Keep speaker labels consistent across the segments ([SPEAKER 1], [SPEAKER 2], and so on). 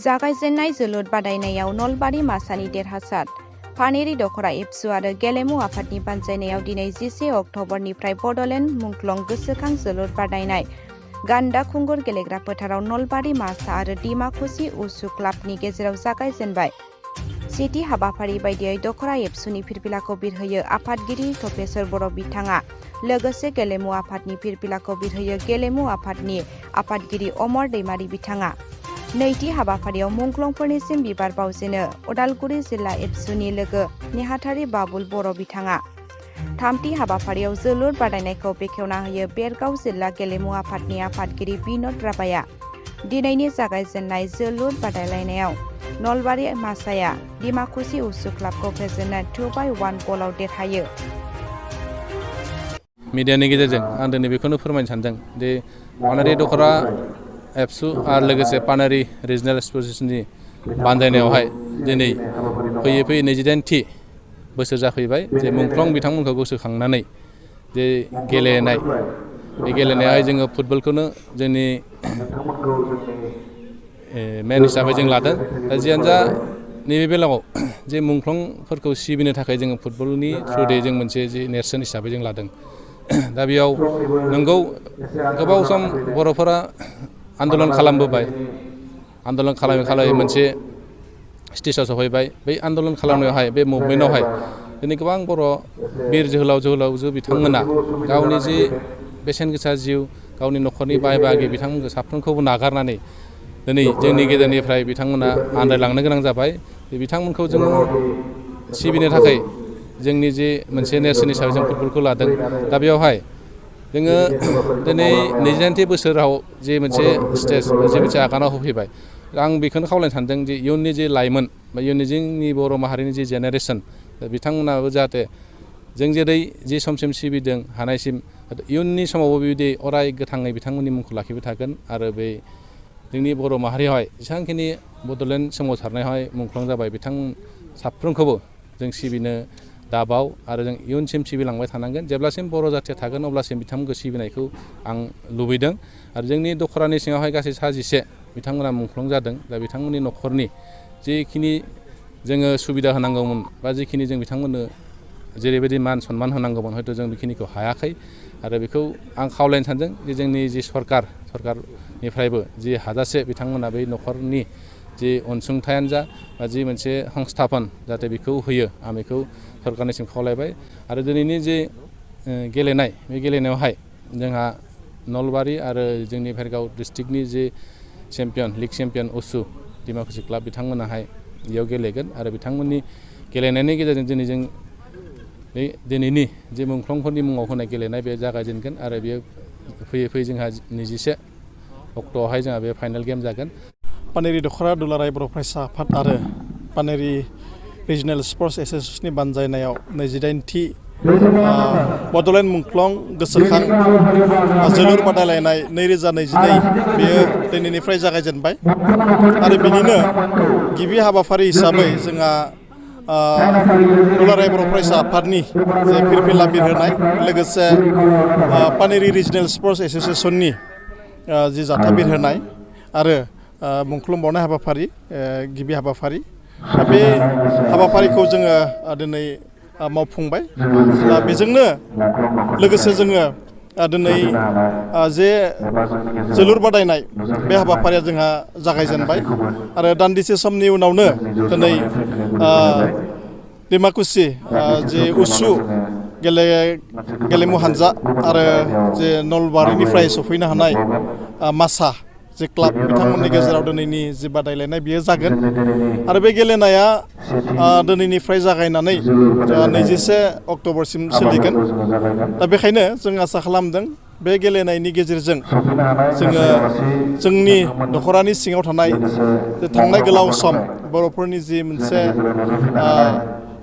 [SPEAKER 1] जागायजेननाय जोलुर बादायनायाव नलबारि मासानि देरहासार पानेरि दख'रा एबसु आरो गेलेमु आफादनि बानजायनायाव दिनै 10 अक्ट'बरनिफ्राय बड'लेण्ड मुंख्लं गोसोखां जोलुर बादायनाय गान्दा खुंगुर गेलेग्रा फोथाराव नलबारि मासा आरो डिमाकुसि उसु क्लाबनि गेजेराव जागायजेनबाय। सेथि हाबाफारि बायदियै दख'रा एबसुनि फिरफिलाखौ बिरहोयो आफादगिरि तपेश्वर बर' बिथाङा, लोगोसे गेलेमु आफादनि फिरफिलाखौ बिरहोयो गेलेमु आफादनि आफादगिरि अमर दैमारि बिथाङा। नैथि हाबाफारियाव मुंख्लंफोरनिसिम बिबार बावजेनो उदालगुरि जिल्ला एबसुनि लोगो नेहाथारि बाबुल बर' बिथाङा। थामथि हाबाफारियाव जोलुर बादायनायखौ बेखेवना होयो बेरगाव जिल्ला गेलेमु आफादनि आफादगिरि बिन'द राभाया। दिनैनि जागायजेननाय जोलुर बादायलायनायाव नलबारि मासाया डिमाकुसि उसु क्लाबखौ फेजेनना 2-1 गलाव देरहायो।
[SPEAKER 2] मिडियानि गेजेरजों आं दिनै बेखौनो फोरमायनो सानदों दि पानेरि दख'रा एबसु आरो लोगोसे पानेरि रिजनेल एसोसिएशननि बानजायनायावहाय दिनै फैयै 28थि बोसोर जाफैबाय जे मुंख्लं बिथांमोनखौ गोसोखांनानै जे गेलेनाय बे गेलेनायावहाय जोङो फुटबलखौनो जोंनि मेन हिसाबै जों लादों। दा जियानो जा नैबे बेलायाव जे मुंख्लंफोरखौ सिबिनो थाखाय जोङो फुटबलनि थ्रुयै जों मोनसे जे नेरसोन हिसाबै जों लादों। दा बेयाव नंगौ गोबाव सम बर'फोरा आन्दलन खालामबोबाय, आन्दलन खालामै मोनसे स्टेजाव सफैबाय। बै आन्दलन खालामनायावहाय बे मुभमेन्टआवहाय दिनै गोबां बर' बिर जोहोलावजो बिथांमोना गावनि जि बेसेन गोसा जिउ, गावनि न'खरनि बाय बाहागि बिथांमोनखौ साफ्रोमखौबो नागारनानै दिनै जोंनि गेजेरनिफ्राय बिथांमोना आन्दायलांनो गोनां जाबाय। बिथांमोनखौ जोङो सिबिनो थाखाय जोंनि जे मोनसे नेरसोन हिसाबै जों फुटबलखौ लादों। दा बेयावहाय जोङो दिनै 29थि बोसोराव जे मोनसे स्टेज जे मोनसे आगानाव होफैबाय। आं बेखौनो खावलायनो सानदों जे इयुननि जे लाइमोन बा इयुननि जोंनि बर' माहारिनि जे जेनेरेसन बिथांमोनाबो जाहाथे जों जेरै जि समसिम सिबिदों हानायसिम इयुननि समावबो बेबायदि अराय गोथाङै बिथांमोननि मुंखौ लाखिबाय थागोन आरो बे जोंनि बर' माहारियावहाय जेसेबांखिनि बड'लेण्ड सोमावसारनायावहाय मुंख्लं जाबाय बिथां साफ्रोमखौबो जों सिबिनो दाबाव आरो जों इयुनसिम सिबिलांबाय थानांगोन। जेब्लासिम बर' जाथिया थागोन अब्लासिम बिथांमोनखौ सिबिनायखौ आं लुबैदों। आरो जोंनि दख'रानि सिङावहाय गासै 11 बिथांमोना मुंख्लं जादों। दा बिथांमोननि न'खरनि जिखिनि जोङो सुबिदा होनांगौमोन बा जिखिनि जों बिथांमोननो जेरैबायदि मान सनमान होनांगौमोन हयथ' जों बेखिनिखौ हायाखै। आरो बेखौ आं खावलायनो सानदों जे जोंनि जि सरकारनिफ्रायबो जि हाजासे बिथांमोना बै न'खरनि जि अनसुंथायानो जा बा जि मोनसे संस्थापन जाहाथे बेखौ होयो आं बेखौ सरकारनिसिम खावलायबाय। आरो दिनैनि जे गेलेनाय बे गेलेनायावहाय जोंहा नलबारि आरो जोंनि भेरगाव डिस्ट्रिक्टनि जे चेम्पियन लिग चेम्पियन उसु डिमाकुसि क्लाब बिथांमोनाहाय बेयाव गेलेगोन। आरो बिथांमोननि गेलेनायनि गेजेरजों दिनै जों बे दिनैनि जे मुंख्लंफोरनि मुङाव होनाय गेलेनाय बे जागायजेनगोन आरो बेयो फैयै जोंहा 21 अक्ट'आवहाय जोंहा बे फाइनाल गेम जागोन।
[SPEAKER 3] पानेरि दख'रा दुलाराय बर' फरायसा आफाद आरो पानेरि रिजनेल स्पर्ट्स एसोसिएशननि बानजायनायाव 28थि बड'लेण्ड मुंख्लं गोसोखां जोलुर बादायलायनाय 2022 बेयो दिनैनिफ्राय जागायजेनबाय। आरो बिनिनो गिबि हाबाफारि हिसाबै जोंहा दुलाराय बर' फरायसा आफादनि जे फिरफिला बिरहोनाय लोगोसे पानेरि रिजनेल स्पर्ट्स एसोसिएशननि जि जाथा बिरहोनाय आरो मुंख्लं बावनाय हाबाफारि गिबि हाबाफारि बे हाबाफारिखौ जोङो दिनै मावफुंबाय। दा बेजोंनो लोगोसे जोङो दिनै जे जोलुर बादायनाय बे हाबाफारिया जोंहा जागायजेनबाय आरो दान्दिसे समनि उनावनो दिनै डिमाकुसि जे उसु गेलेमु हानजा आरो जे नलबारिनिफ्राय सफैनो हानाय मासा जे क्लाब बिथांमोननि गेजेराव दिनैनि जि बादायलायनाय बेयो जागोन। आरो बे गेलेनाया दिनैनिफ्राय जागायनानै 21 अक्ट'बरसिम सोलिगोन। दा बेखायनो जों आसा खालामदों बे गेलेनायनि गेजेरजों जोङो जोंनि दख'रानि सिङाव थानाय जे थांनाय गोलाव सम बर'फोरनि जि मोनसे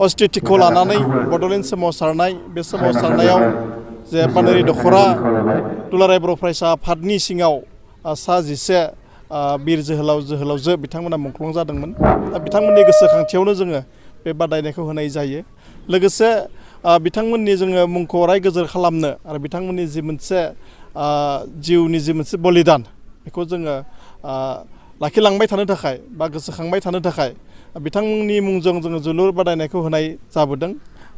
[SPEAKER 3] अस्तित्वखौ लानानै बड'लेण्ड सोमावसारनाय बे सोमावसारनायाव जे पानेरि दख'रा दुलाराय बर' फरायसा आफादनि सिङाव 11 बिर जोहोलावजो बिथांमोना मुंख्लं जादोंमोन। दा बिथांमोननि गोसोखांथियावनो जोङो बे बादायनायखौ होनाय जायो। लोगोसे बिथांमोननि जोङो मुंखौ अराय गोजोर खालामनो आरो बिथांमोननि जि मोनसे जिउनि जि मोनसे बलिदान बेखौ जोङो लाखिलांबाय थानो थाखाय बा गोसोखांबाय थानो थाखाय बिथांमोननि मुंजों जोङो जोलुर बादायनायखौ होनाय जाबोदों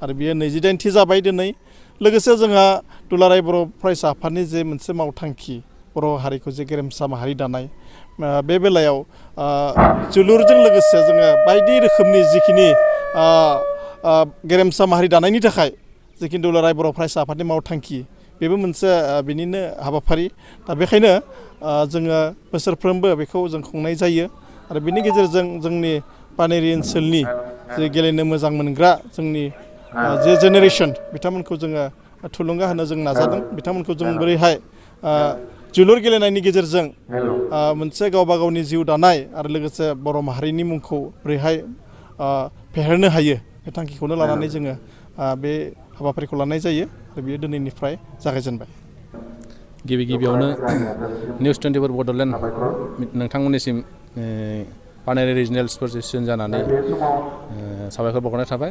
[SPEAKER 3] आरो बियो 29थि जाबाय दिनै। लोगोसे जोंहा दुलाराय बर' फरायसा आफादनि जे मोनसे मावथांखि बर' हारिखौ जे गेरेमसा माहारि दानाय बे बेलायाव जोलुरजों लोगोसे जोङो बायदि रोखोमनि जिखिनि गेरेमसा माहारि दानायनि थाखाय जिखिनि दुलाराय बर' फरायसा आफादनि मावथांखि बेबो मोनसे बिनिनो हाबाफारि। दा बेखायनो जोङो बोसोरफ्रोमबो बेखौ जों खुंनाय जायो आरो बिनि गेजेरजों जोंनि पानेरि ओनसोलनि जे गेलेनो मोजां मोनग्रा जोंनि जे जेनेरेसन बिथांमोनखौ जोङो थुलुंगा होनो जों नाजादों। बिथांमोनखौ जों बोरैहाय जोलुर गेलेनायनि गेजेरजों मोनसे गावबा गावनि जिउ दानाय आरो लोगोसे बर' माहारिनि मुंखौ बोरैहाय फेहेरनो हायो बे थांखिखौनो लानानै जोङो बे हाबाफारिखौ लानाय जायो आरो बेयो दिनैनिफ्राय जागायजेनबाय।
[SPEAKER 2] गिबियावनो निउस 24 बड'लेण्ड नोंथांमोननिसिम पानेरि रिजनेल स्पर्ट्स एसोसियेसन जानानै साबायखर बावहरनाय थाबाय।